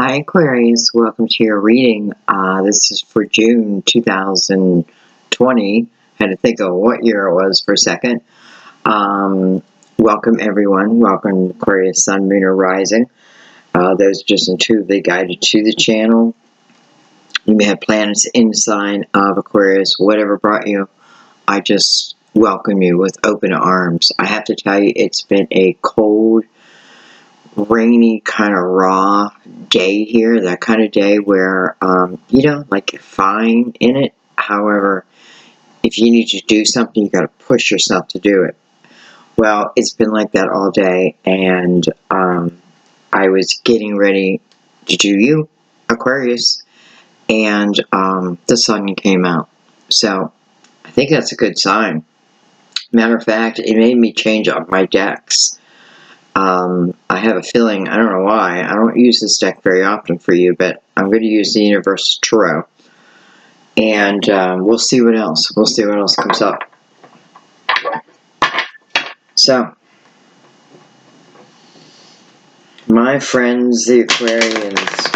Hi Aquarius, welcome to your reading. This is for June 2020. Had to think of what year it was for a second. Welcome everyone. Welcome Aquarius, Sun, Moon, or Rising. Those are just intuitively guided to the channel. You may have planets in the sign of Aquarius. Whatever brought you, I just welcome you with open arms. I have to tell you, it's been a cold, rainy, kind of raw day here, that kind of day where like you're fine in it. However, if you need to do something, you got to push yourself to do it. Well, it's been like that all day, and I was getting ready to do you, Aquarius, and the sun came out. So I think that's a good sign. Matter of fact, it made me change up my decks. I have a feeling, I don't know why, I don't use this deck very often for you, but I'm going to use the Universal Tarot. And we'll see what else. We'll see what else comes up. So, my friends, the Aquarians,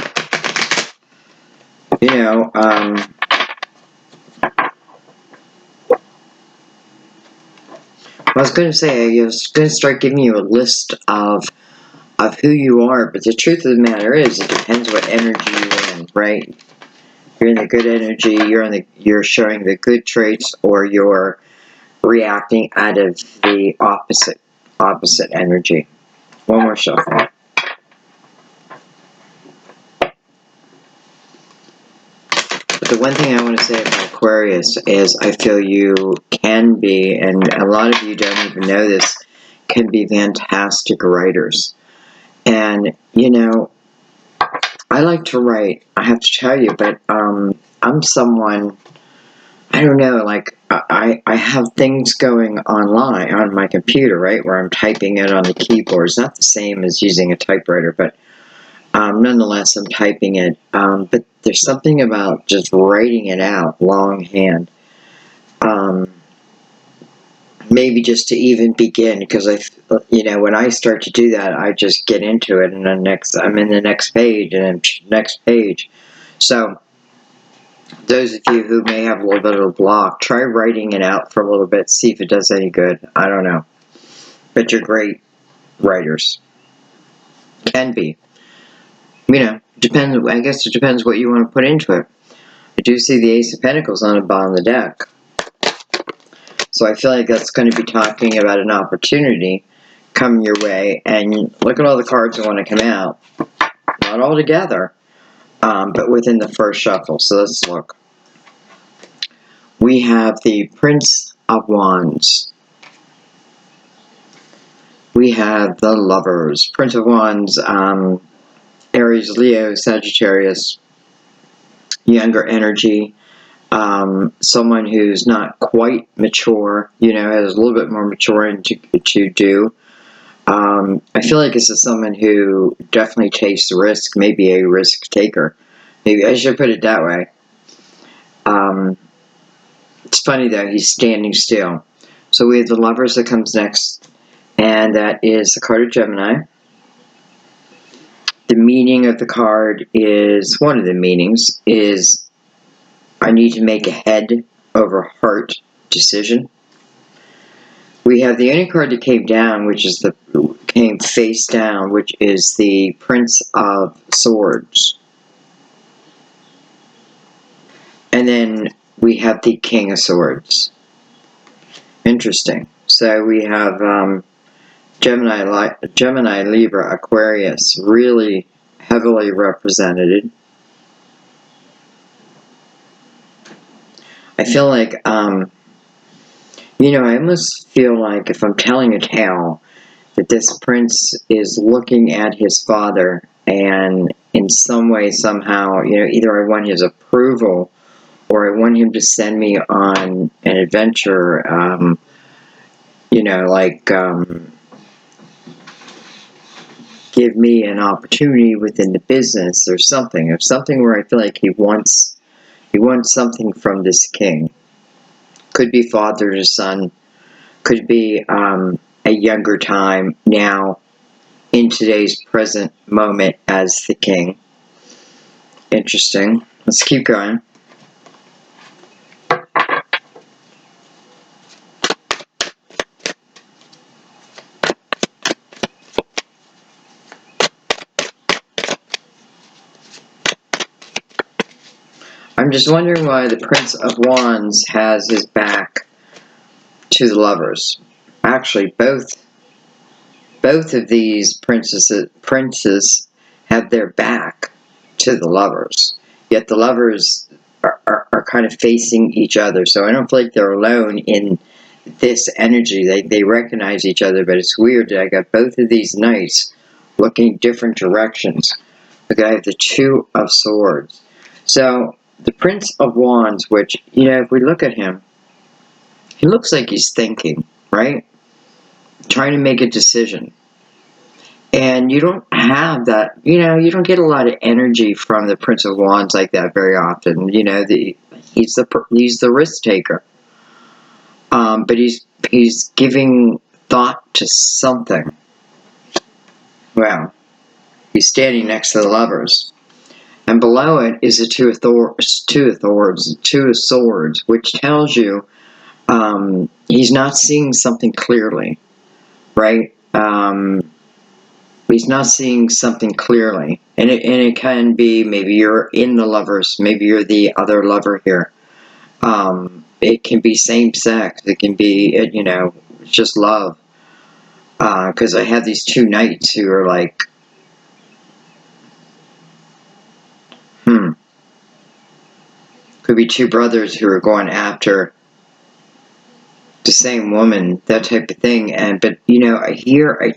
I was going to say, I was going to start giving you a list of who you are, but the truth of the matter is, it depends what energy you're in, right? If you're in the good energy, you're showing the good traits, or you're reacting out of the opposite energy. One more shuffle. But the one thing I want to say about Aquarius is I feel you can be, and a lot of you don't even know this, can be fantastic writers. And, I like to write, I have to tell you, but I'm someone, I don't know, like, I have things going online on my computer, right, where I'm typing it on the keyboard. It's not the same as using a typewriter, but nonetheless, I'm typing it. But there's something about just writing it out longhand. Maybe just to even begin, because when I start to do that, I just get into it, and I'm in the next page, and then next page. So, those of you who may have a little bit of a block, try writing it out for a little bit, see if it does any good. I don't know. But you're great writers. Can be. Depends. I guess it depends what you want to put into it. I do see the Ace of Pentacles on the bottom of the deck. So I feel like that's going to be talking about an opportunity coming your way. And look at all the cards that want to come out. Not all together, but within the first shuffle. So let's look. We have the Prince of Wands. We have the Lovers. Prince of Wands, Aries, Leo, Sagittarius, younger energy. Someone who's not quite mature, has a little bit more maturing to do. I feel like this is someone who definitely takes the risk, maybe a risk taker. Maybe I should put it that way. It's funny though, he's standing still. So we have the Lovers that comes next, and that is the card of Gemini. The meaning of the card is, one of the meanings is, I need to make a head over heart decision. We have the only card that came down, came face down, which is the Prince of Swords. And then we have the King of Swords. Interesting. So we have Gemini, Libra, Aquarius, really heavily represented. I feel like, I almost feel like if I'm telling a tale, that this prince is looking at his father, and in some way, somehow, either I want his approval, or I want him to send me on an adventure, give me an opportunity within the business or something. Or something where I feel like he wants something from this king. Could be father to son. Could be a younger time now in today's present moment as the king. Interesting. Let's keep going. I'm just wondering why the Prince of Wands has his back to the Lovers. Actually, both of these princes have their back to the Lovers. Yet the Lovers are kind of facing each other. So I don't feel like they're alone in this energy. They recognize each other, but it's weird that I got both of these knights looking different directions. Okay, I have the Two of Swords. So the Prince of Wands, which, you know, if we look at him, he looks like he's thinking, right? Trying to make a decision. And you don't have that, you know, you don't get a lot of energy from the Prince of Wands like that very often. You know, he's the risk taker. But he's giving thought to something. Well, he's standing next to the Lovers. And below it is the Two of Swords, which tells you he's not seeing something clearly, right? He's not seeing something clearly. And it can be, maybe you're in the Lovers, maybe you're the other lover here. It can be same sex, it can be, you know, just love. Because I have these two knights who are like, could be two brothers who are going after the same woman, that type of thing. But you know, I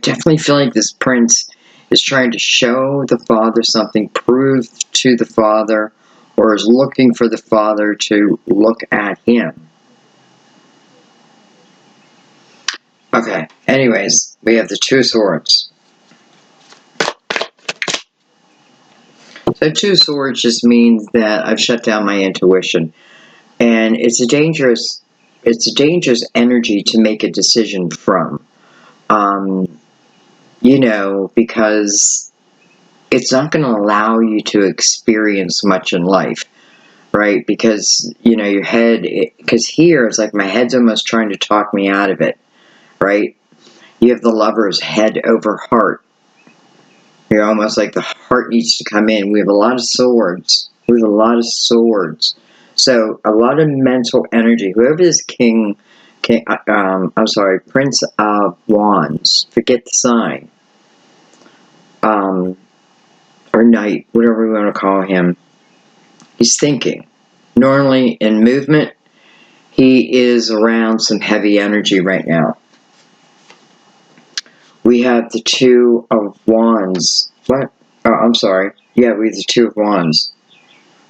definitely feel like this prince is trying to show the father something, prove to the father, or is looking for the father to look at him. Okay, anyways, we have the Two of Swords. So Two of Swords just means that I've shut down my intuition. And it's a dangerous energy to make a decision from. You know, because it's not going to allow you to experience much in life, right? Because, you know, your head, because here it's like my head's almost trying to talk me out of it, right? You have the Lover's head over heart. You're almost like the heart needs to come in. We have a lot of swords. We have a lot of swords. So a lot of mental energy. Whoever this Prince of Wands, forget the sign, or knight, whatever we want to call him, he's thinking. Normally in movement, he is around some heavy energy right now. We have the Two of Wands. What? Oh, I'm sorry. Yeah, we have the Two of Wands.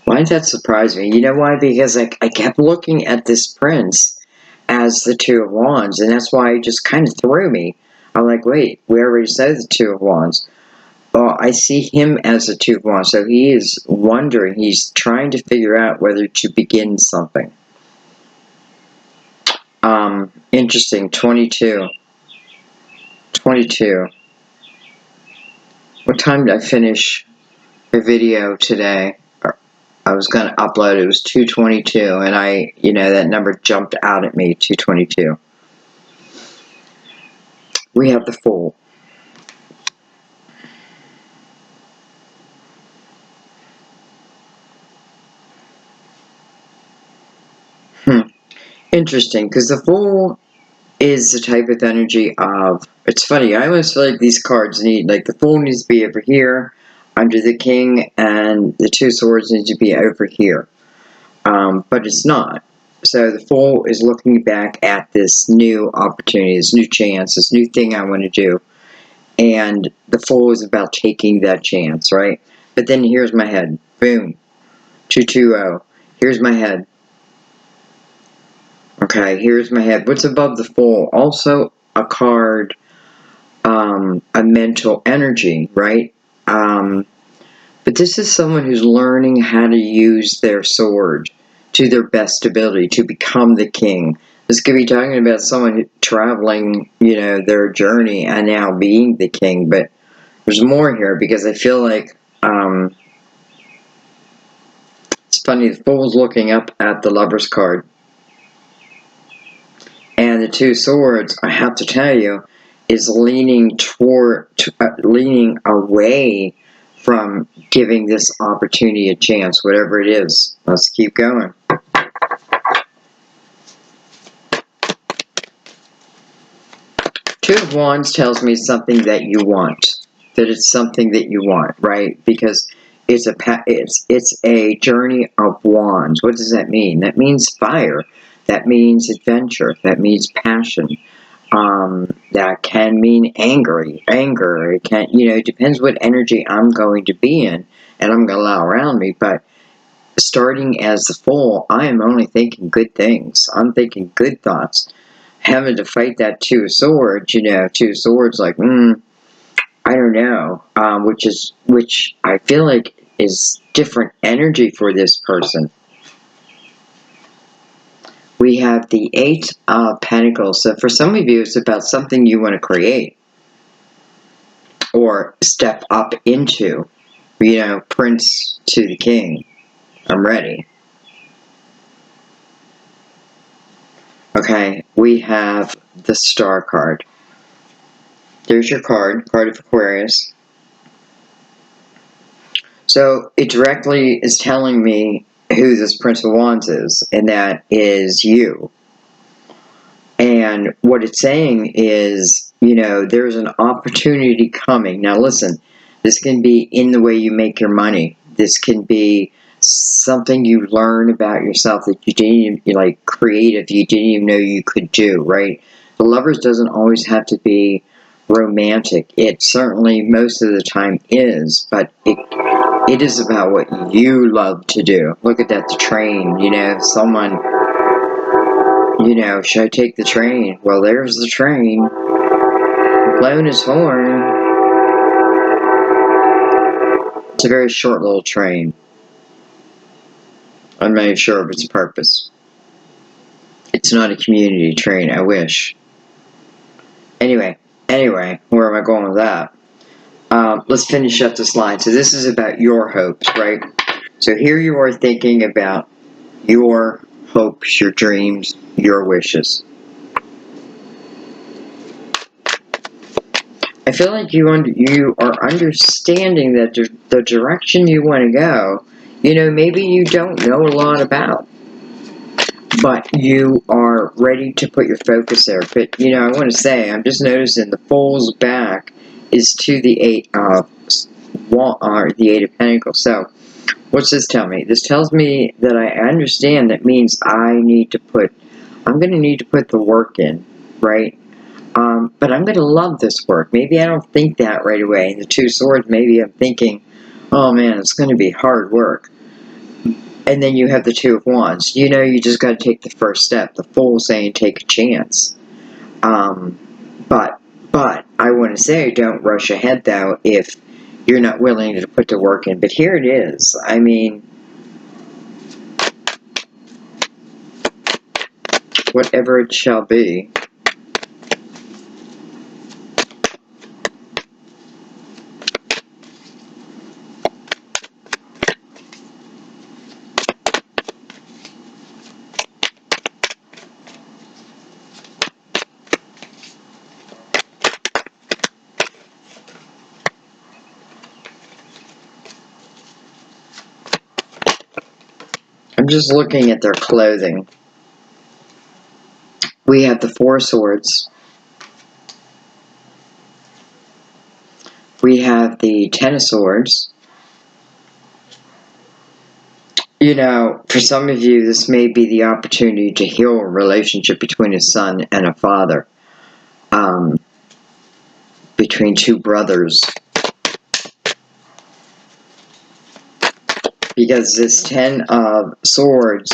Why did that surprise me? You know why? Because I kept looking at this prince as the Two of Wands, and that's why it just kind of threw me. I'm like, wait, we already said the Two of Wands. Well, I see him as the Two of Wands, so he is wondering, he's trying to figure out whether to begin something. Interesting, 22. 22. What time did I finish the video today? I was going to upload, it was 2:22, and you know, that number jumped out at me, 2:22. We have the Fool. Interesting, because the Fool is the type of energy of, it's funny, I almost feel like these cards need, like the Fool needs to be over here, under the King, and the Two Swords need to be over here. But it's not. So the Fool is looking back at this new opportunity, this new chance, this new thing I want to do. And the Fool is about taking that chance, right? But then here's my head. Boom. 220. Here's my head. Okay, here's my head. What's above the Fool? Also a card, a mental energy, right? But this is someone who's learning how to use their sword to their best ability to become the king. This could be talking about someone traveling, you know, their journey and now being the king. But there's more here, because I feel like funny, the Fool's looking up at the Lover's card. And the Two Swords, I have to tell you, is leaning leaning away from giving this opportunity a chance, whatever it is. Let's keep going. Two of Wands tells me something that you want, that it's something that you want, right? Because it's a journey of wands. What does that mean? That means fire. That means adventure. That means passion. That can mean anger. It can, it depends what energy I'm going to be in and I'm going to allow around me. But starting as the Fool, I am only thinking good things. I'm thinking good thoughts. Having to fight that Two of Swords, Two of Swords, like, I don't know, which I feel like is different energy for this person. We have the Eight of Pentacles. So for some of you, it's about something you want to create or step up into. Prince to the king. I'm ready. Okay, we have the Star card. There's your card of Aquarius. So it directly is telling me who this Prince of Wands is, and that is you. And what it's saying is, there's an opportunity coming. Now listen, this can be in the way you make your money. This can be something you learn about yourself that you didn't even, like, creative, you didn't even know you could do, right? The Lovers doesn't always have to be romantic. It certainly most of the time is, but it is about what you love to do. Look at that, the train, someone, should I take the train? Well, there's the train, blowing his horn. It's a very short little train. I'm not even sure of its purpose. It's not a community train, I wish. Anyway, where am I going with that? Let's finish up this line. So this is about your hopes, right? So here you are thinking about your hopes, your dreams, your wishes. I feel like you are understanding that the direction you want to go, maybe you don't know a lot about, but you are ready to put your focus there. But, I want to say, I'm just noticing the Fool's back is to the Eight of Pentacles. So, what's this tell me? This tells me that I understand that means I'm going to need to put the work in, right? But I'm going to love this work. Maybe I don't think that right away. In the Two Swords, maybe I'm thinking, oh man, it's going to be hard work. And then you have the Two of Wands. You just got to take the first step. The Fool saying take a chance. But I want to say, don't rush ahead though if you're not willing to put the work in. But here it is. I mean, whatever it shall be. I'm just looking at their clothing. We have the Four of Swords. We have the Ten of Swords. For some of you, this may be the opportunity to heal a relationship between a son and a father. Between two brothers. Because this Ten of Swords,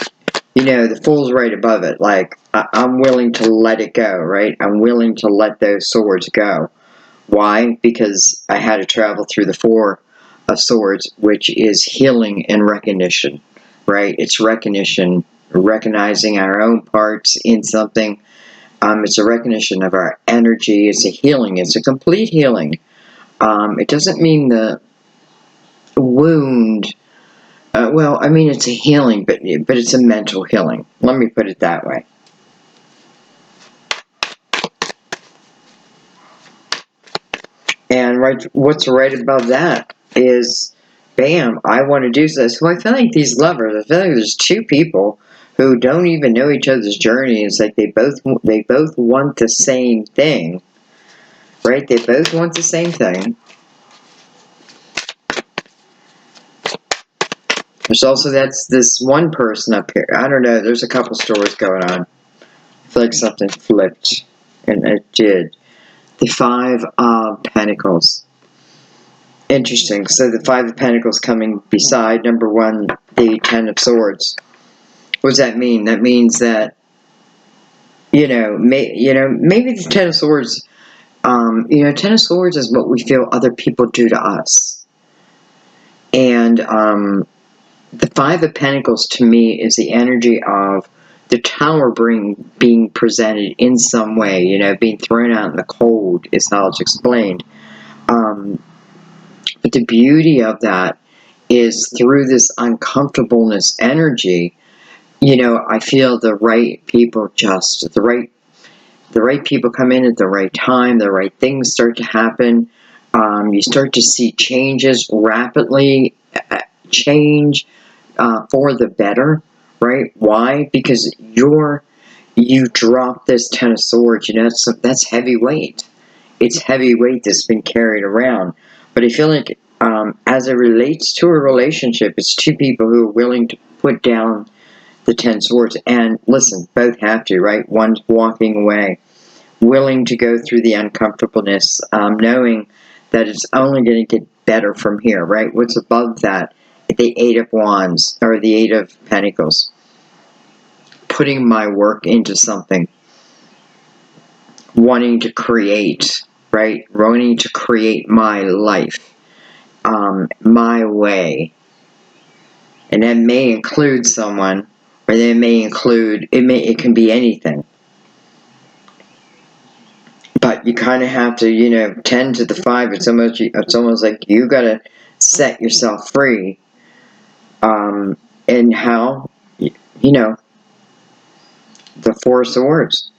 the Fool's right above it. Like, I'm willing to let it go, right? I'm willing to let those swords go. Why? Because I had to travel through the Four of Swords, which is healing and recognition, right? It's recognition, recognizing our own parts in something. It's a recognition of our energy. It's a healing. It's a complete healing. It doesn't mean the wound Well, I mean, it's a healing, but it's a mental healing. Let me put it that way. And what's right above that is, bam, I want to do this. So I feel like these lovers, I feel like there's two people who don't even know each other's journey. It's like they both want the same thing, right? They both want the same thing. There's also this one person up here. I don't know. There's a couple stories going on. I feel like something flipped, and it did. The Five of Pentacles. Interesting. So the Five of Pentacles coming beside number one, the Ten of Swords. What does that mean? That means that maybe the Ten of Swords. Ten of Swords is what we feel other people do to us, and the Five of Pentacles to me is the energy of the Tower being presented in some way. Being thrown out in the cold is how it's explained. But the beauty of that is through this uncomfortableness energy, I feel the right people the right people come in at the right time, the right things start to happen. You start to see changes rapidly, change for the better, right? Why? Because you drop this Ten of Swords, that's heavy weight. It's heavy weight that's been carried around. But I feel like as it relates to a relationship, it's two people who are willing to put down the Ten Swords. And listen, both have to, right? One's walking away, willing to go through the uncomfortableness, knowing that it's only going to get better from here, right? What's above that? The Eight of Wands, or the Eight of Pentacles. Putting my work into something. Wanting to create, right? Wanting to create my life, my way. And that may include someone, or that may include, it can be anything. But you kind of have to, 10 to the 5, it's almost like you got to set yourself free. And how, the Four of Swords.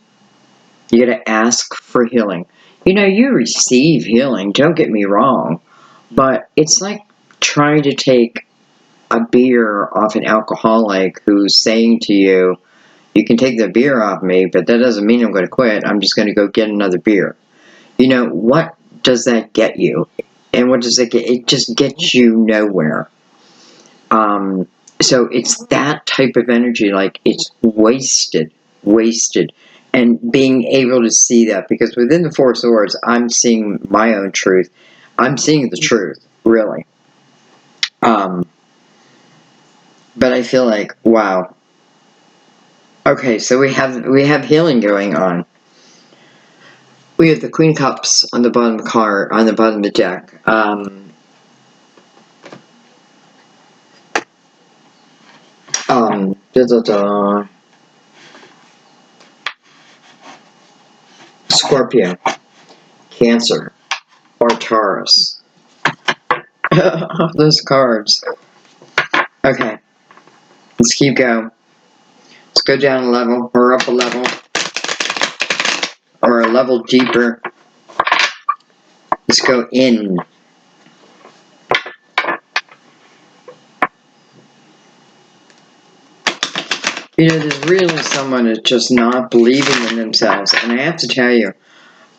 You got to ask for healing. You receive healing, don't get me wrong, but it's like trying to take a beer off an alcoholic who's saying to you, you can take the beer off me, but that doesn't mean I'm going to quit. I'm just going to go get another beer. What does that get you? And what does it get? It just gets you nowhere. So it's that type of energy, like it's wasted. And being able to see that, because within the Four Swords, I'm seeing my own truth. I'm seeing the truth, really. But I feel like, wow. Okay, so we have healing going on. We have the Queen of Cups on the bottom of the deck. Scorpio, Cancer, or Taurus. Those cards. Okay, let's keep going. Let's go down a level, or up a level, or a level deeper. Let's go in. There's really someone that's just not believing in themselves. And I have to tell you,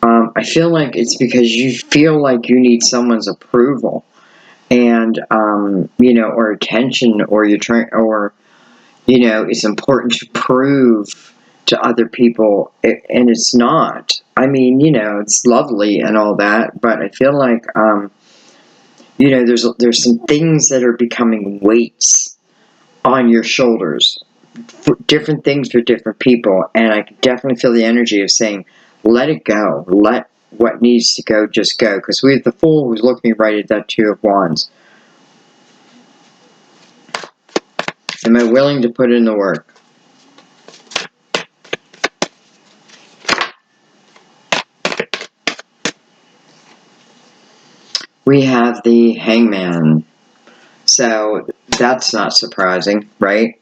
I feel like it's because you feel like you need someone's approval. And, or attention, or you're trying, or, it's important to prove to other people. And it's not. I mean, it's lovely and all that. But I feel like, there's some things that are becoming weights on your shoulders. For different things for different people, and I can definitely feel the energy of saying, let it go, let what needs to go just go, because we have the Fool who's looking right at that Two of Wands. Am I willing to put in the work? We have the Hangman. So that's not surprising, right?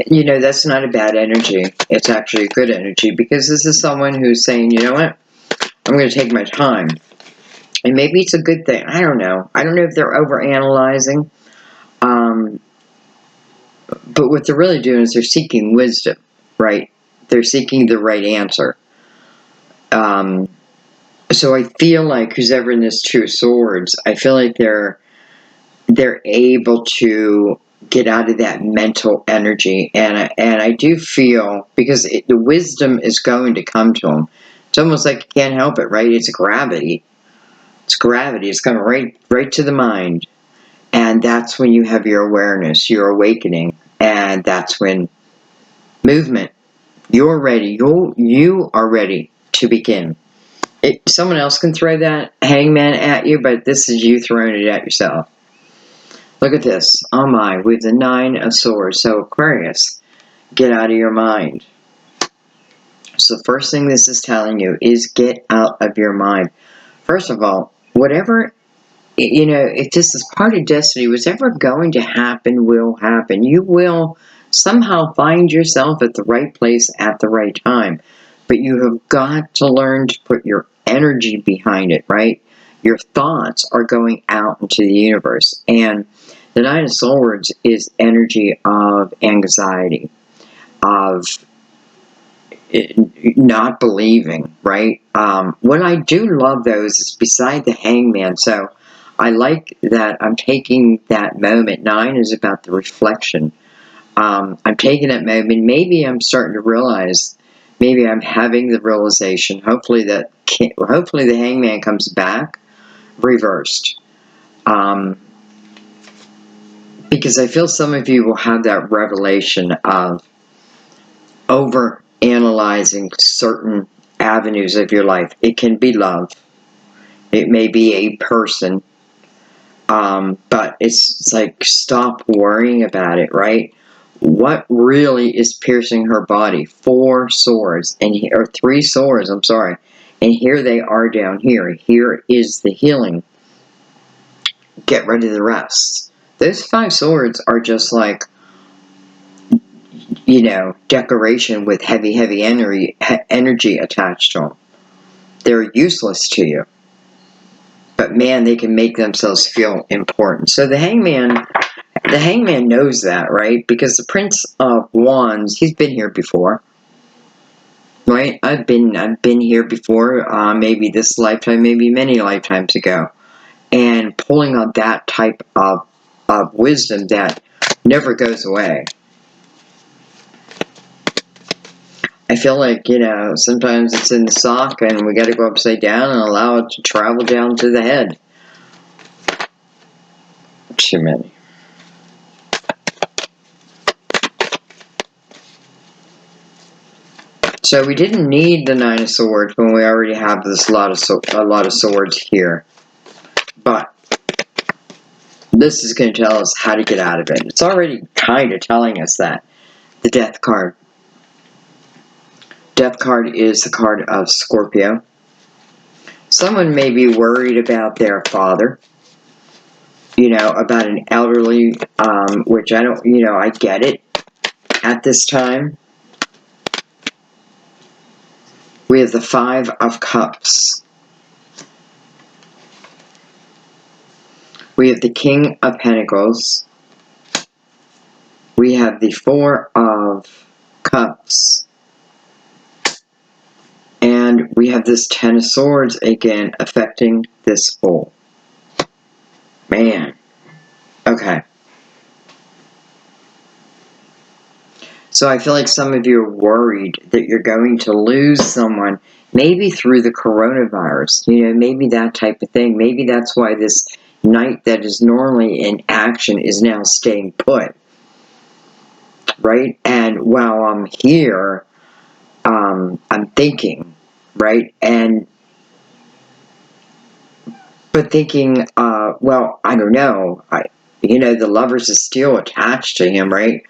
You know, that's not a bad energy. It's actually a good energy, because this is someone who's saying, you know what, I'm going to take my time. And maybe it's a good thing. I don't know. I don't know if they're overanalyzing. But what they're really doing is they're seeking wisdom, right? They're seeking the right answer. So I feel like who's ever in this Two of Swords, I feel like they're able to get out of that mental energy, and I do feel, because the wisdom is going to come to them. It's almost like you can't help it, right? It's gravity. It's gravity. It's coming right to the mind, and that's when you have your awareness, your awakening, and that's when movement. You're ready. You are ready to begin. Someone else can throw that hangman at you, but this is you throwing it at yourself. Look at this. Oh my, we have the Nine of Swords. So Aquarius, get out of your mind. So the first thing this is telling you is get out of your mind. First of all, whatever, you know, if this is part of destiny, whatever going to happen will happen. You will somehow find yourself at the right place at the right time. But you have got to learn to put your energy behind it, right? Your thoughts are going out into the universe. And the Nine of Swords is energy of anxiety, of not believing, right? What I do love, though, is beside the hangman. So I like that I'm taking that moment. Nine is about the reflection. I'm taking that moment. Maybe I'm starting to realize, maybe I'm having the realization, hopefully the hangman comes back reversed. Because I feel some of you will have that revelation of over analyzing certain avenues of your life. It can be love. It may be a person. But it's like, stop worrying about it, right? What really is piercing her body? 4 swords, or 3 swords, I'm sorry. And here they are down here. Here is the healing. Get rid of the rest. Those 5 swords are just like, you know, decoration with heavy energy attached to them. They're useless to you. But man, they can make themselves feel important. So the hangman knows that, right? Because the Prince of Wands, he's been here before. Right? I've been here before, maybe this lifetime, maybe many lifetimes ago. And pulling on that type of wisdom that never goes away. I feel like, you know, sometimes it's in the sock and we got to go upside down and allow it to travel down to the head. Too many. So we didn't need the Nine of Swords when we already have a lot of swords here. But this is going to tell us how to get out of it. It's already kind of telling us that. The Death card. Death card is the card of Scorpio. Someone may be worried about their father. You know, about an elderly, which I don't, you know, I get it at this time. We have the 5 of Cups. We have the King of Pentacles. We have the 4 of Cups. And we have this 10 of Swords again affecting this Fool. Man. Okay. So I feel like some of you are worried that you're going to lose someone, maybe through the coronavirus, you know, maybe that type of thing. Maybe that's why this knight that is normally in action is now staying put, right? And while I'm here, I'm thinking, right? But thinking, well, I don't know. You know, the Lovers is still attached to him, right?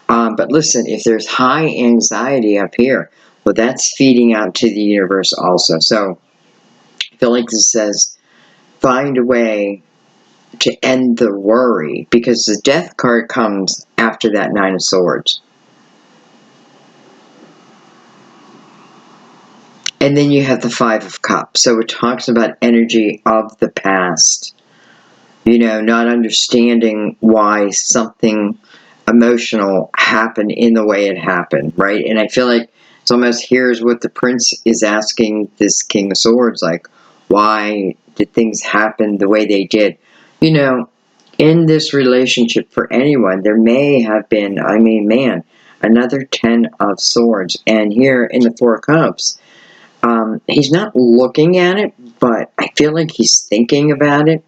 But listen, if there's high anxiety up here, well, that's feeding out to the universe also. So I feel like this says, find a way to end the worry, because the Death card comes after that Nine of Swords. And then you have the Five of Cups. So it talks about energy of the past. You know, not understanding why something emotional happened in the way it happened, right? And I feel like it's almost, here's what the Prince is asking this King of Swords, like, why did things happen the way they did? You know, in this relationship for anyone, there may have been, I mean, man, another 10 of Swords. And here in the Four of Cups, he's not looking at it, but I feel like he's thinking about it.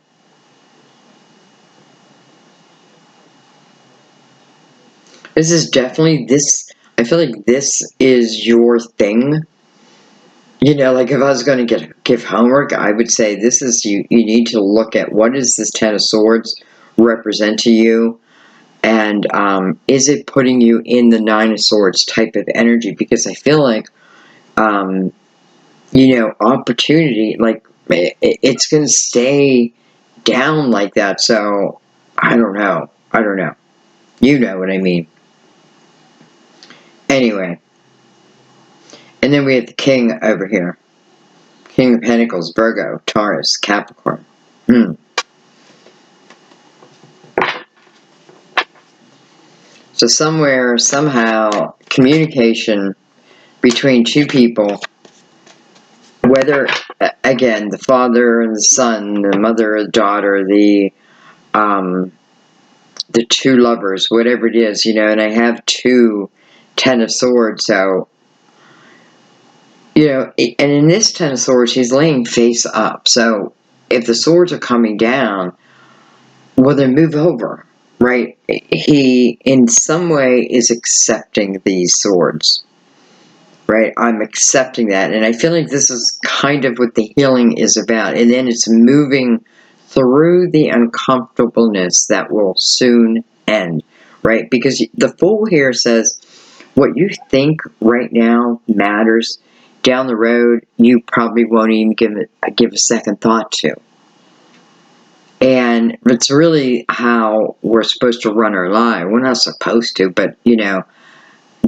This is definitely this. I feel like this is your thing. You know, like if I was going to give homework, I would say this is you. You need to look at what does this Ten of Swords represent to you, and is it putting you in the Nine of Swords type of energy? Because I feel like, you know, opportunity, like it's going to stay down like that. So I don't know. I don't know. You know what I mean. Anyway. And then we have the King over here. King of Pentacles, Virgo, Taurus, Capricorn. So somewhere, somehow, communication between two people, whether, again, the father and the son, the mother or the daughter, the two lovers, whatever it is, you know, and I have two Ten of Swords, so, you know, and in this Ten of Swords, he's laying face up, so if the swords are coming down, well, then move over, right? He, in some way, is accepting these swords, right? I'm accepting that, and I feel like this is kind of what the healing is about, and then it's moving through the uncomfortableness that will soon end, right? Because the Fool here says, what you think right now matters, down the road, you probably won't even give a second thought to. And it's really how we're supposed to run our life. We're not supposed to, but, you know,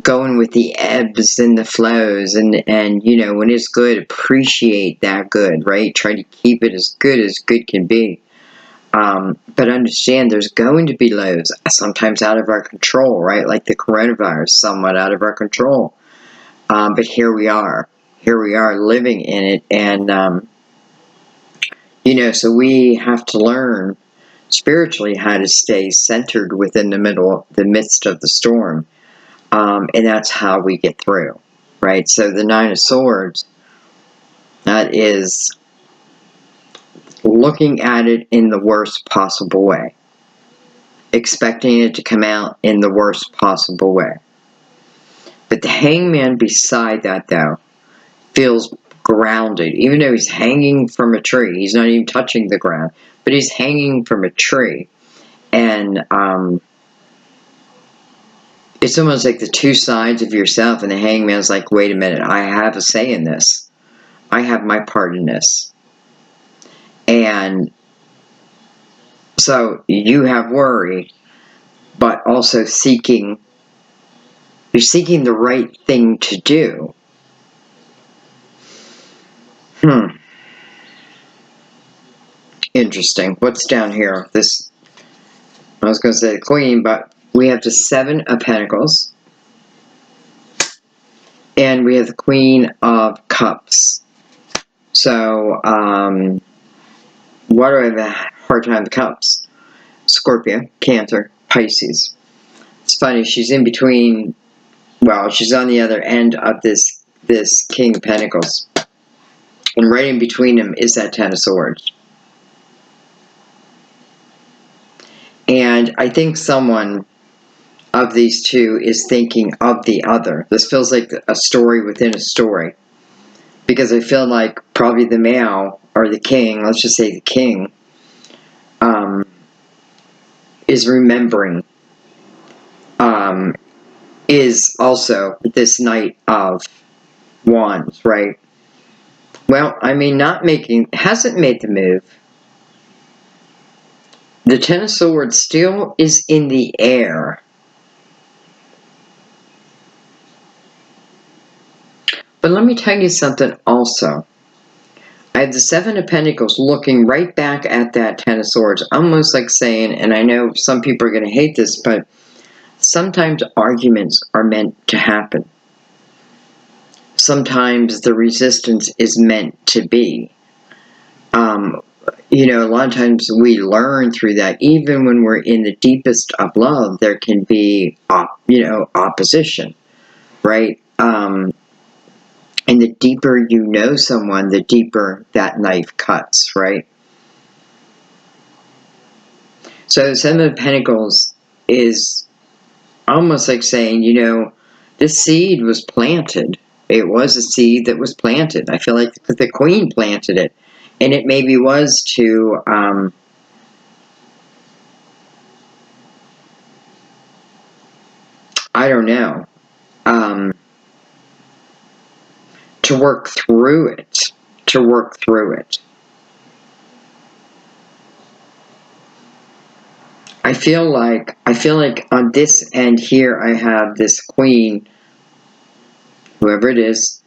going with the ebbs and the flows, and you know, when it's good, appreciate that good, right? Try to keep it as good can be. But understand there's going to be lows, sometimes out of our control, right? Like the coronavirus, somewhat out of our control. But here we are living in it, and you know, so we have to learn spiritually how to stay centered within the midst of the storm. And that's how we get through, right? So the Nine of Swords, that is looking at it in the worst possible way. Expecting it to come out in the worst possible way. But the Hangman beside that, though, feels grounded. Even though he's hanging from a tree. He's not even touching the ground. But he's hanging from a tree. And it's almost like the two sides of yourself, and the Hangman's like, wait a minute, I have a say in this. I have my part in this. And so you have worry, but also you're seeking the right thing to do. Interesting. What's down here? This, I was going to say the Queen, but we have the Seven of Pentacles. And we have the Queen of Cups. So, what do I have a hard time with Cups? Scorpio, Cancer, Pisces. It's funny, she's in between, well, she's on the other end of this King of Pentacles. And right in between them is that Ten of Swords. And I think someone of these two is thinking of the other. This feels like a story within a story. Because I feel like probably the male, or the king, let's just say the king, is remembering, is also this Knight of Wands, right? Well, I mean, hasn't made the move. The Ten of Swords still is in the air. But let me tell you something also. I have the Seven of Pentacles looking right back at that Ten of Swords, almost like saying, and I know some people are going to hate this, but sometimes arguments are meant to happen. Sometimes the resistance is meant to be. You know, a lot of times we learn through that. Even when we're in the deepest of love, there can be, opposition, right? And the deeper you know someone, the deeper that knife cuts, right? So Seven of Pentacles is almost like saying, this seed was planted. It was a seed that was planted. I feel like the Queen planted it. And it maybe was to, I don't know, to work through it. To work through it. I feel like on this end here I have this Queen, whoever it is,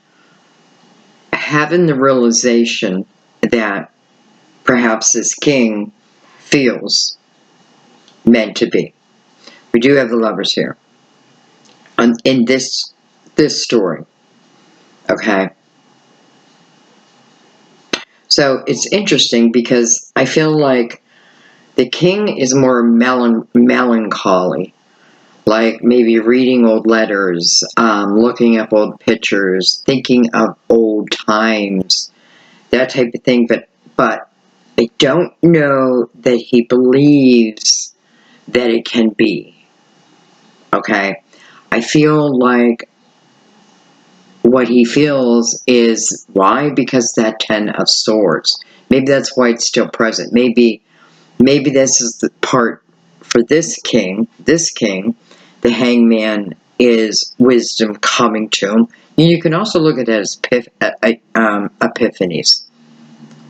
having the realization that perhaps this King feels meant to be. We do have the Lovers here in this story. Okay. So it's interesting because I feel like the King is more melancholy, like maybe reading old letters, looking up old pictures, thinking of old times, that type of thing. But I don't know that he believes that it can be. Okay? I feel like what he feels is, why? Because that Ten of Swords. Maybe that's why it's still present. Maybe this is the part for this king, the Hangman is wisdom coming to him. You can also look at it as epiphanies,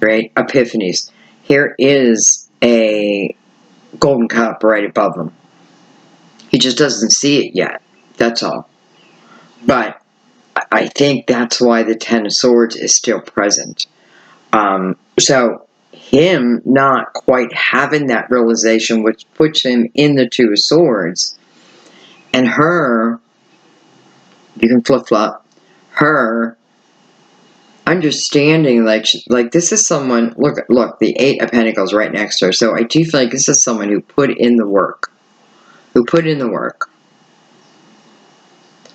right? Epiphanies. Here is a golden cup right above him. He just doesn't see it yet. That's all. But I think that's why the Ten of Swords is still present. So him not quite having that realization, which puts him in the Two of Swords, and her, you can flip-flop, her understanding, like this is someone, look, the Eight of Pentacles right next to her, so I do feel like this is someone who put in the work,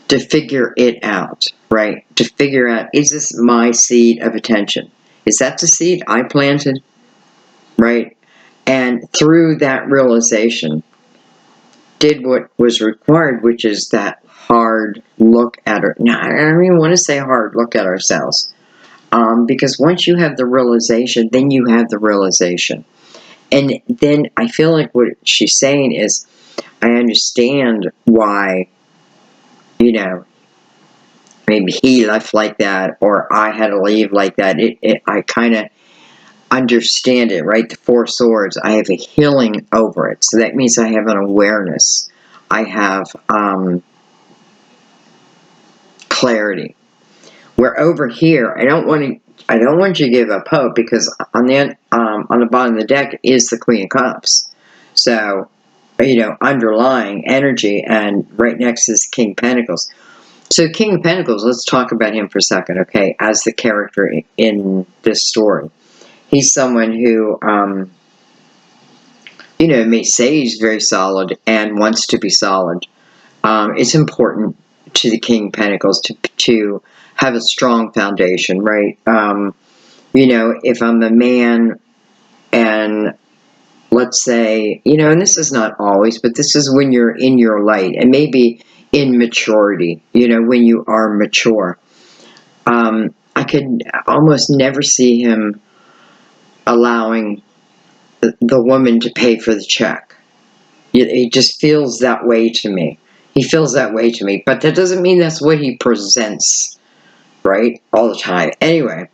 to figure it out, right? To figure out, is this my seed of attention? Is that the seed I planted? Right? And through that realization, did what was required, which is that hard look at her. Now, I don't even want to say hard look at ourselves. Because once you have the realization, then you have the realization. And then I feel like what she's saying is, I understand why, maybe he left like that, or I had to leave like that. I kind of understand it, right? The Four Swords, I have a healing over it. So that means I have an awareness. I have clarity. Where over here, I don't want you to give up hope, because on the bottom of the deck is the Queen of Cups. So, underlying energy, and right next is King of Pentacles. So King of Pentacles, let's talk about him for a second, okay, as the character in this story. He's someone who, may say he's very solid and wants to be solid. It's important to the King of Pentacles to have a strong foundation, right? If I'm a man, and let's say, and this is not always, but this is when you're in your light, and maybe in maturity, when you are mature. I could almost never see him allowing the woman to pay for the check. He just feels that way to me. He feels that way to me. But that doesn't mean that's what he presents, right? All the time. Anyway,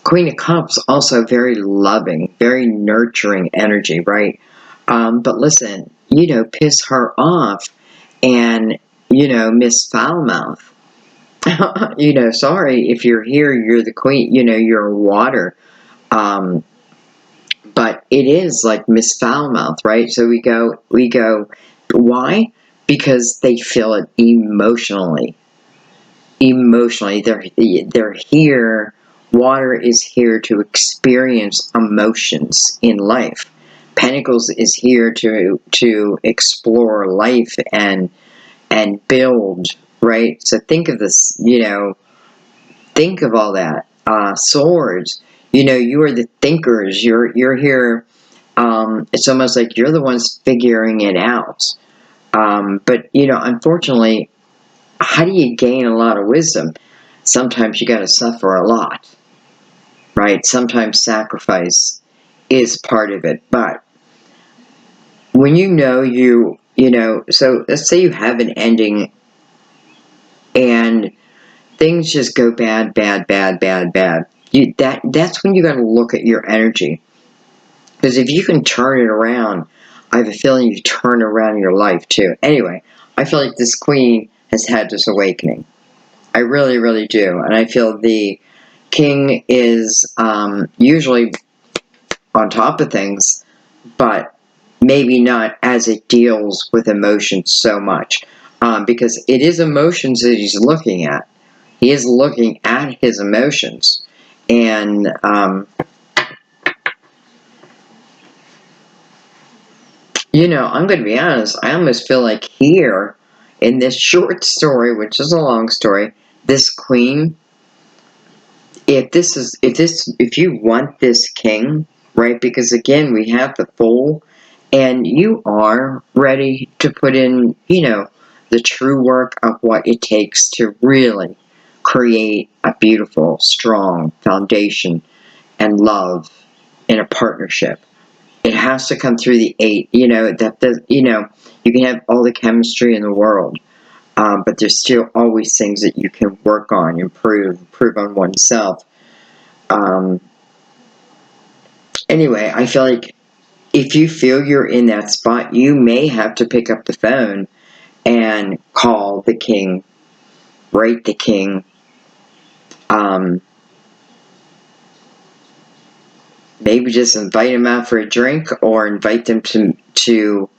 Queen of Cups, also very loving, very nurturing energy, right? But listen, piss her off and, Miss Foulmouth. Sorry, if you're here, you're the queen, you're water. Um, but it is like Miss Foulmouth, right? So we go, why? Because they feel it emotionally. Emotionally, they're here. Water is here to experience emotions in life. Pentacles is here to explore life and build, right? So think of this, think of all that. Swords, you are the thinkers. You're here. It's almost like you're the ones figuring it out. But unfortunately, how do you gain a lot of wisdom? Sometimes you got to suffer a lot, right? Sometimes sacrifice is part of it. But when so let's say you have an ending and things just go bad, bad, bad, bad, bad. That's when you got to look at your energy. Because if you can turn it around, I have a feeling you turn around your life too. Anyway, I feel like this queen has had this awakening. I really, really do. And I feel the king is usually on top of things, but maybe not as it deals with emotions so much. Because it is emotions that he's looking at. He is looking at his emotions. And I'm going to be honest, I almost feel like here, in this short story, which is a long story, this queen, if you want this king, right, because again, we have the Fool, and you are ready to put in, the true work of what it takes to really create a beautiful, strong foundation and love in a partnership. It has to come through the 8. You can have all the chemistry in the world, but there's still always things that you can work on, improve on oneself. Anyway, I feel like if you feel you're in that spot, you may have to pick up the phone and call the king, write the king, maybe just invite him out for a drink or invite them to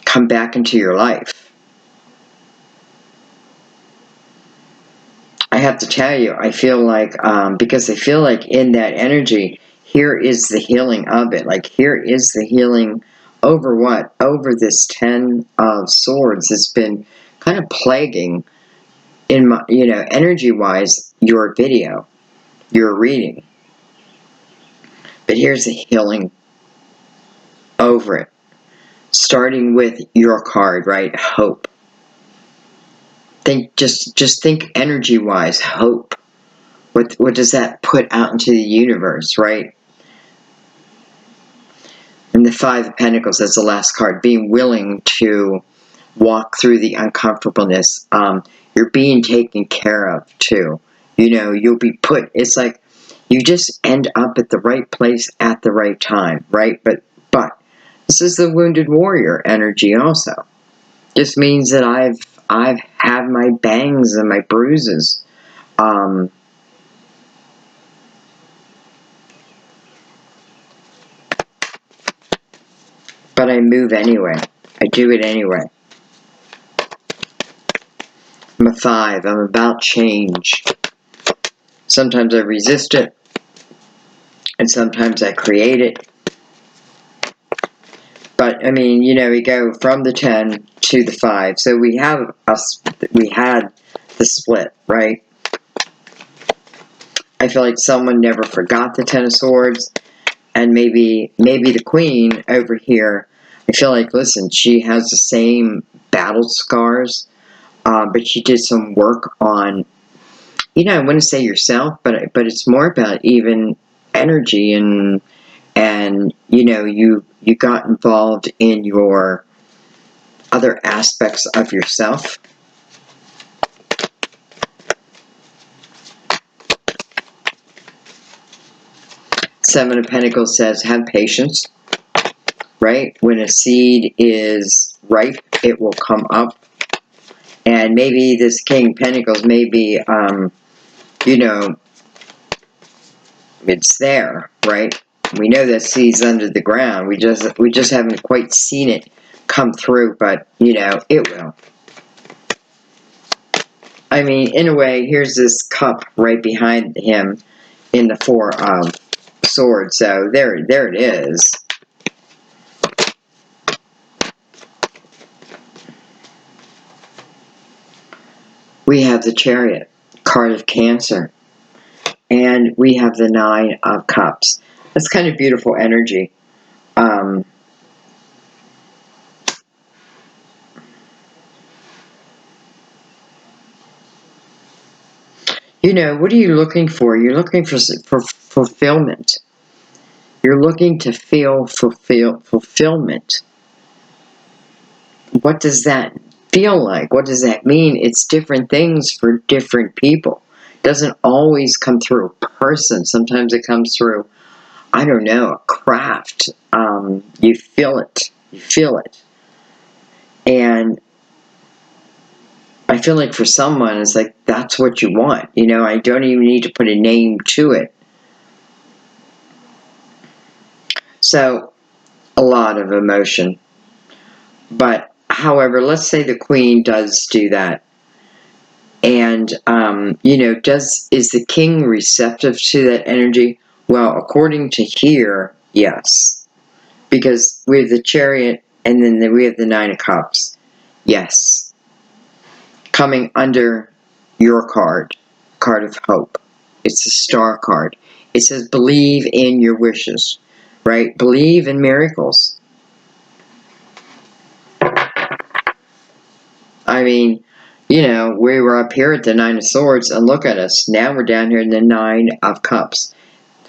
come back into your life. I have to tell you, I feel like, because I feel like in that energy, here is the healing of it. Like, here is the healing over what? Over this 10 of Swords. It's been kind of plaguing, in my, energy-wise, your video, your reading. But here's the healing over it. Starting with your card, right? Hope. Just think energy-wise, hope. What does that put out into the universe, right? And the 5 of Pentacles, that's the last card. Being willing to walk through the uncomfortableness. You're being taken care of, too. You'll be put, it's like you just end up at the right place at the right time, right? But this is the wounded warrior energy also. Just means that I've had my bangs and my bruises. But I move anyway. I do it anyway. I'm a 5. I'm about change. Sometimes I resist it, and sometimes I create it. But I mean, we go from the 10 to the 5. So we had the split, right? I feel like someone never forgot the 10 of Swords, and maybe the Queen over here. I feel like, listen, she has the same battle scars, but she did some work on, I wouldn't say yourself, but it's more about even energy and you got involved in your other aspects of yourself. Seven of Pentacles says, have patience. right? When a seed is ripe, it will come up. And maybe this King of Pentacles may be, you know, it's there, right? We know that seed's under the ground. We just haven't quite seen it come through, but, you know, it will. I mean, in a way, here's this cup right behind him in the Four of Swords. So there it is. We have the Chariot, card of Cancer, and we have the Nine of Cups. That's kind of beautiful energy. You know, what are you looking for? You're looking for fulfillment. You're looking to feel fulfillment. What does that feel like? What does that mean? It's different things for different people. It doesn't always come through a person. Sometimes it comes through, I don't know, a craft. You feel it. You feel it. And I feel like for someone, it's like, that's what you want. You know, I don't even need to put a name to it. So, a lot of emotion. But, however, let's say the Queen does do that. And, you know, is the King receptive to that energy? Well, according to here, yes. Because we have the Chariot, and then we have the Nine of Cups. Yes. Coming under your card of hope. It's a star card. It says believe in your wishes, right? Believe in miracles. I mean, you know, we were up here at the Nine of Swords, and look at us. Now we're down here in the Nine of Cups.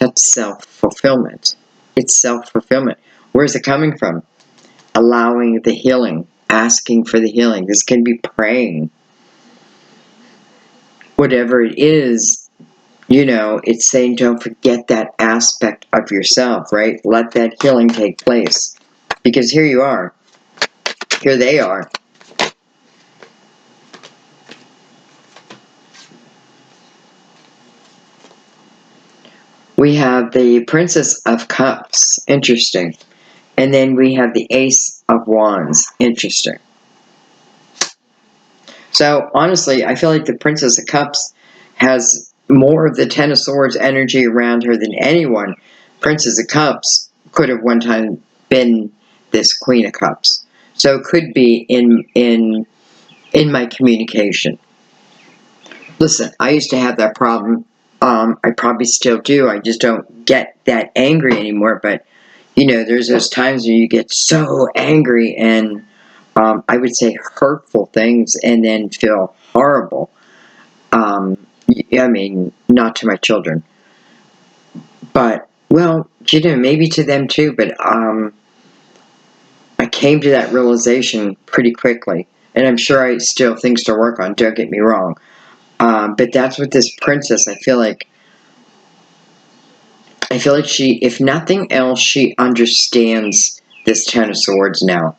That's self-fulfillment. It's self-fulfillment. Where's it coming from? Allowing the healing, asking for the healing. This can be praying. Whatever it is, you know, it's saying don't forget that aspect of yourself, right? Let that healing take place. Because here you are. Here they are. We have the Princess of Cups. Interesting. And then we have the Ace of Wands. Interesting. So, honestly, I feel like the Princess of Cups has more of the Ten of Swords energy around her than anyone. Princess of Cups could have one time been this Queen of Cups. So it could be in my communication. Listen, I used to have that problem. I probably still do. I just don't get that angry anymore. But, you know, there's those times when you get so angry and I would say hurtful things and then feel horrible. I mean, not to my children. But, well, you know, maybe to them too. But I came to that realization pretty quickly. And I'm sure I still have things to work on, don't get me wrong. But that's what this princess, I feel like she, if nothing else, she understands this Ten of Swords now.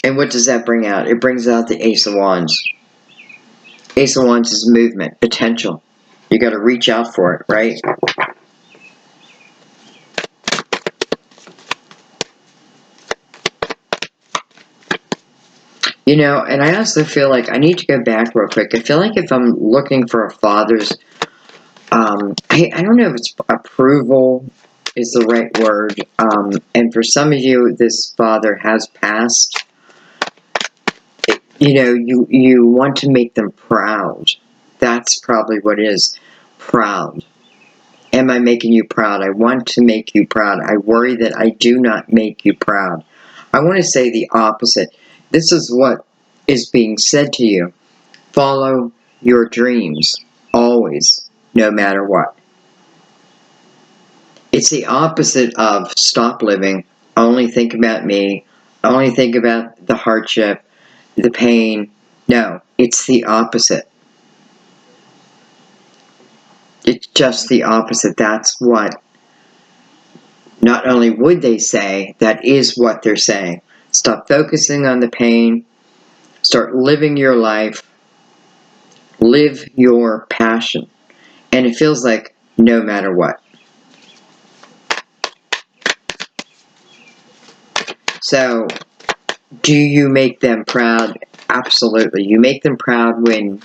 And what does that bring out? It brings out the Ace of Wands. Ace of Wands is movement, potential. You got to reach out for it, right? You know, and I also feel like I need to go back real quick. I feel like if I'm looking for a father's, I don't know if it's approval is the right word. And for some of you, this father has passed. You know, you want to make them proud. That's probably what it is. Proud. Am I making you proud? I want to make you proud. I worry that I do not make you proud. I want to say the opposite. This is what is being said to you. Follow your dreams. Always. No matter what. It's the opposite of stop living. Only think about me. Only think about the hardship, the pain. No, it's the opposite. It's just the opposite. That's what not only would they say, that is what they're saying. Stop focusing on the pain. Start living your life. Live your passion. And it feels like no matter what. So, do you make them proud? Absolutely. You make them proud when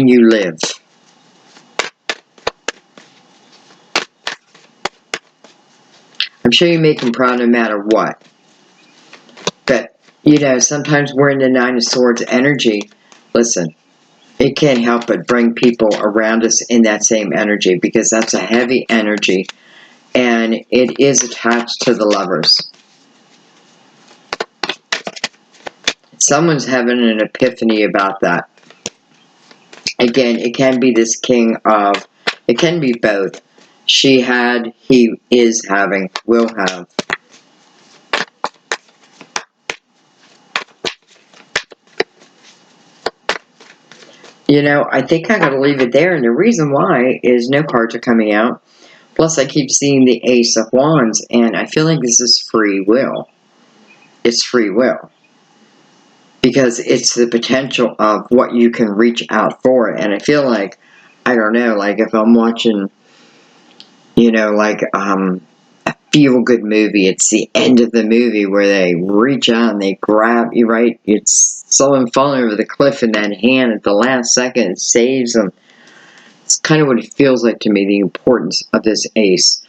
you live. I'm sure you make them proud no matter what. But, you know, sometimes we're in the Nine of Swords energy. Listen, it can't help but bring people around us in that same energy, because that's a heavy energy, and it is attached to the Lovers. Someone's having an epiphany about that. Again, it can be this king of, it can be both. She had, he is having, will have. You know, I think I gotta leave it there, and the reason why is no cards are coming out. Plus, I keep seeing the Ace of Wands, and I feel like this is free will. It's free will. Because it's the potential of what you can reach out for. And I feel like, I don't know, like if I'm watching, you know, like a feel-good movie, it's the end of the movie where they reach out and they grab you, right? It's someone falling over the cliff, and that hand at the last second saves them. It's kind of what it feels like to me, the importance of this Ace.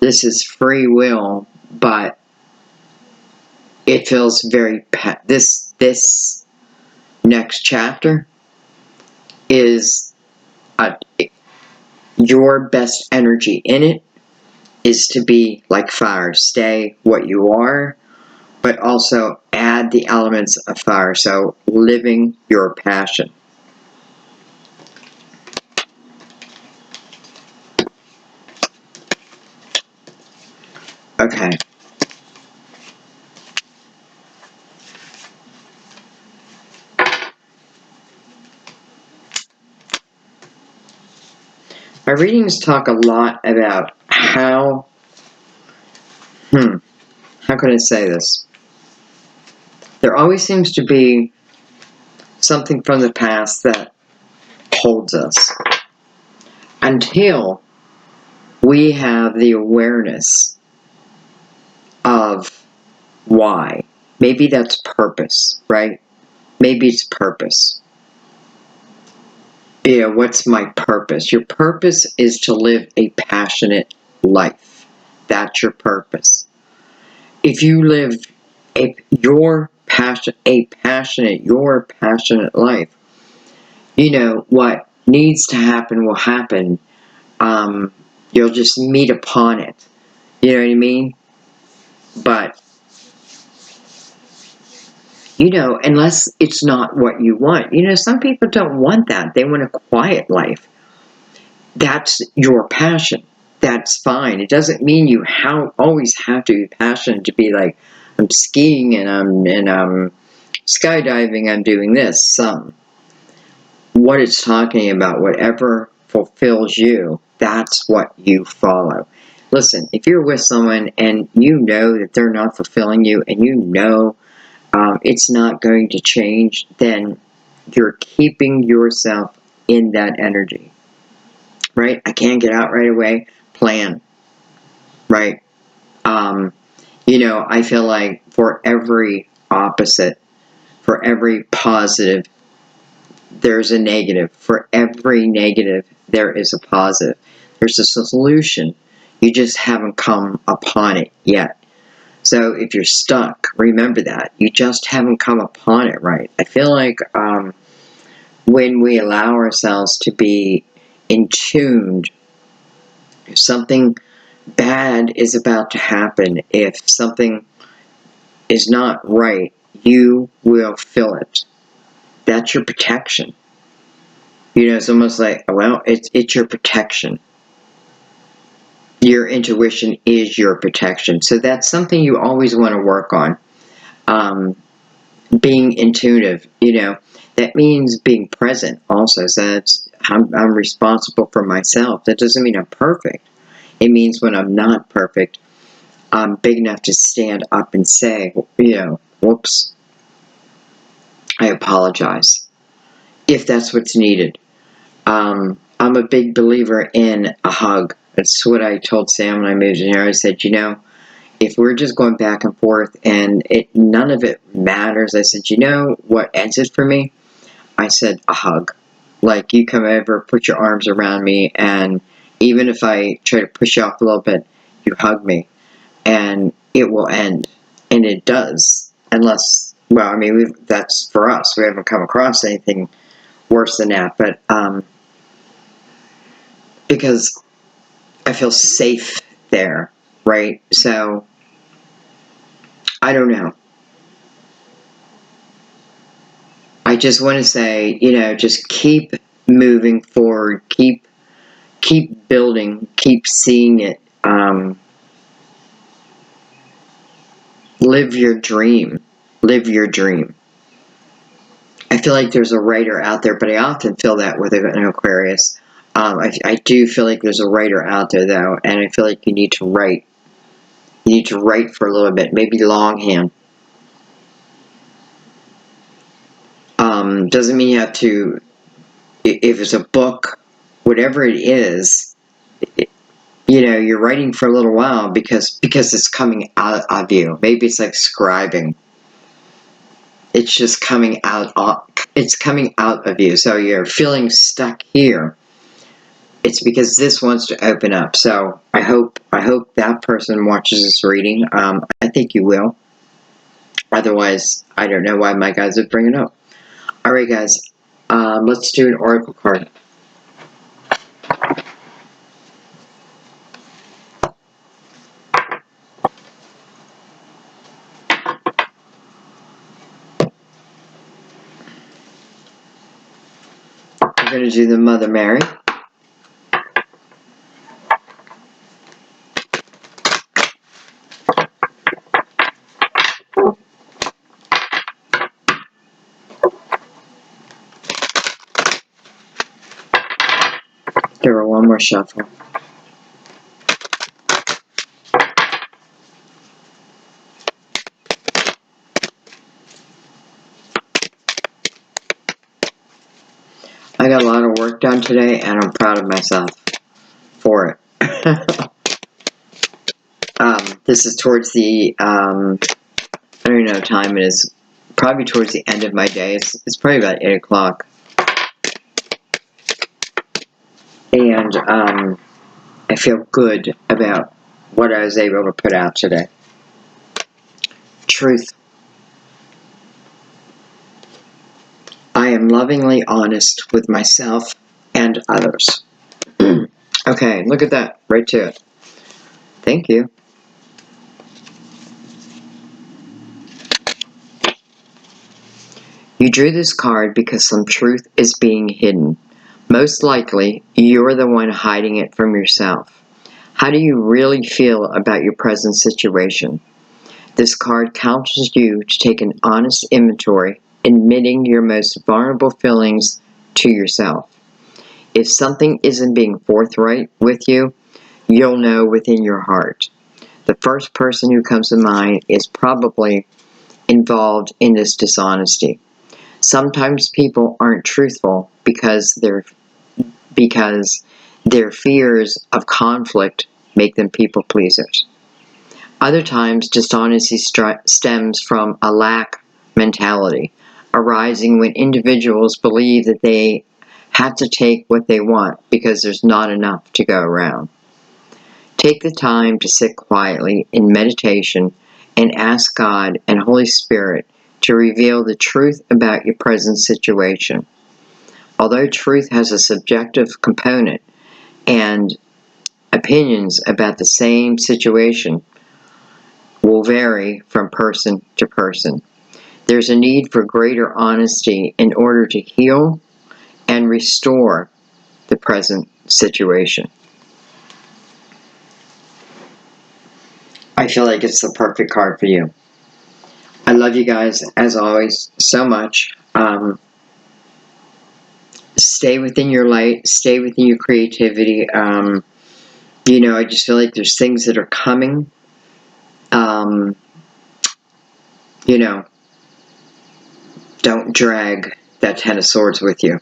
This is free will, but it feels very, this next chapter is your best energy in it is to be like fire. Stay what you are, but also add the elements of fire. So living your passion. Okay. My readings talk a lot about how can I say this? There always seems to be something from the past that holds us until we have the awareness of why. Maybe that's purpose, right? Maybe it's purpose. Yeah, what's my purpose? Your purpose is to live a passionate life. That's your purpose. If you live your passionate life, you know what needs to happen will happen. You'll just meet upon it. You know what I mean? But you know, unless it's not what you want. You know, some people don't want that. They want a quiet life. That's your passion. That's fine. It doesn't mean you always have to be passionate to be like, I'm skiing and I'm skydiving, I'm doing this. What it's talking about, whatever fulfills you, that's what you follow. Listen, if you're with someone and you know that they're not fulfilling you, and you know it's not going to change, then you're keeping yourself in that energy, right? I can't get out right away. Plan, right? You know, I feel like for every opposite, for every positive, there's a negative. For every negative, there is a positive. There's a solution. You just haven't come upon it yet. So if you're stuck, remember that. You just haven't come upon it right. I feel like when we allow ourselves to be in tuned, if something bad is about to happen, if something is not right, you will feel it. That's your protection. You know, it's almost like, well, it's your protection. Your intuition is your protection. So that's something you always want to work on. Being intuitive, you know, that means being present also. So that's, I'm responsible for myself. That doesn't mean I'm perfect. It means when I'm not perfect, big enough to stand up and say, you know, whoops, I apologize, if that's what's needed. I'm a big believer in a hug. That's what I told Sam when I moved in here. I said, you know, if we're just going back and forth and none of it matters, I said, you know what ends it for me? I said, a hug. Like, you come over, put your arms around me, and even if I try to push you off a little bit, you hug me, and it will end. And it does. Unless, well, I mean, that's for us. We haven't come across anything worse than that. But, because I feel safe there, right? So, I don't know. I just want to say, you know, just keep moving forward, keep building, keep seeing it. Live your dream. Live your dream. I feel like there's a writer out there, but I often feel that with an Aquarius. I do feel like there's a writer out there, though, and I feel like you need to write. You need to write for a little bit, maybe longhand. Doesn't mean you have to, if it's a book, whatever it is, you know, you're writing for a little while because it's coming out of you. Maybe it's like scribing. It's just coming out. It's coming out of you. So you're feeling stuck here. It's because this wants to open up. So I hope that person watches this reading. I think you will. Otherwise, I don't know why my guys would bring it up. All right, guys. Let's do an oracle card. We're going to do the Mother Mary. Give her one more shuffle. I got a lot of work done today, and I'm proud of myself for it. This is towards the, I don't know what time it is, probably towards the end of my day. It's probably about 8 o'clock. And I feel good about what I was able to put out today. Truth. I am lovingly honest with myself and others. Okay, look at that. Right to it. Thank you. You drew this card because some truth is being hidden. Most likely, you're the one hiding it from yourself. How do you really feel about your present situation? This card counsels you to take an honest inventory, admitting your most vulnerable feelings to yourself. If something isn't being forthright with you, you'll know within your heart. The first person who comes to mind is probably involved in this dishonesty. Sometimes people aren't truthful because their fears of conflict make them people pleasers. Other times, dishonesty stems from a lack mentality, arising when individuals believe that they have to take what they want because there's not enough to go around. Take the time to sit quietly in meditation and ask God and Holy Spirit to reveal the truth about your present situation. Although truth has a subjective component and opinions about the same situation will vary from person to person, there's a need for greater honesty in order to heal and restore the present situation. I feel like it's the perfect card for you. I love you guys, as always, so much. Stay within your light. Stay within your creativity. You know, I just feel like there's things that are coming. you know, don't drag that Ten of Swords with you.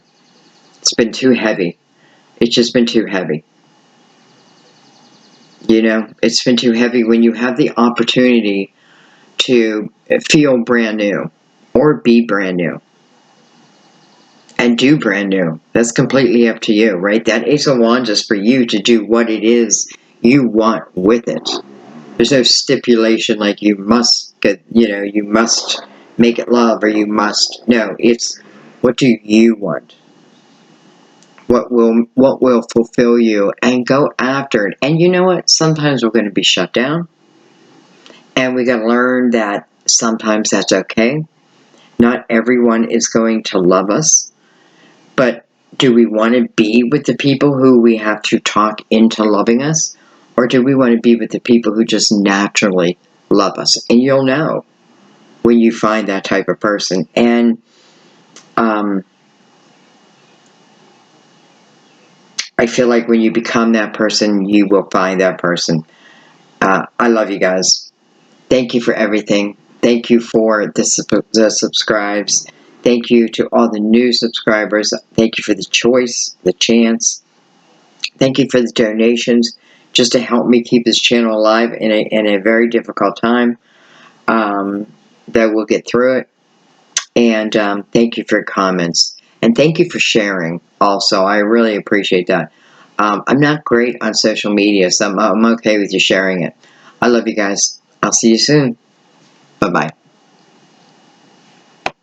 It's been too heavy. It's just been too heavy. You know, it's been too heavy when you have the opportunity to feel brand new or be brand new and do brand new. That's completely up to you, right? That Ace of Wands is for you to do what it is you want with it. There's no stipulation like you must get, you know, you must make it love or you must. No, it's what do you want? What will fulfill you, and go after it. And you know what? Sometimes we're going to be shut down, and we got to learn that sometimes that's okay. Not everyone is going to love us, but do we want to be with the people who we have to talk into loving us, or do we want to be with the people who just naturally love us? And you'll know when you find that type of person. And I feel like when you become that person, you will find that person. I love you guys. Thank you for everything. Thank you for the subscribes. Thank you to all the new subscribers. Thank you for the choice, the chance. Thank you for the donations, just to help me keep this channel alive in a very difficult time. That we'll get through it. And thank you for your comments. And thank you for sharing also. I really appreciate that. I'm not great on social media, so I'm okay with you sharing it. I love you guys. I'll see you soon. Bye-bye.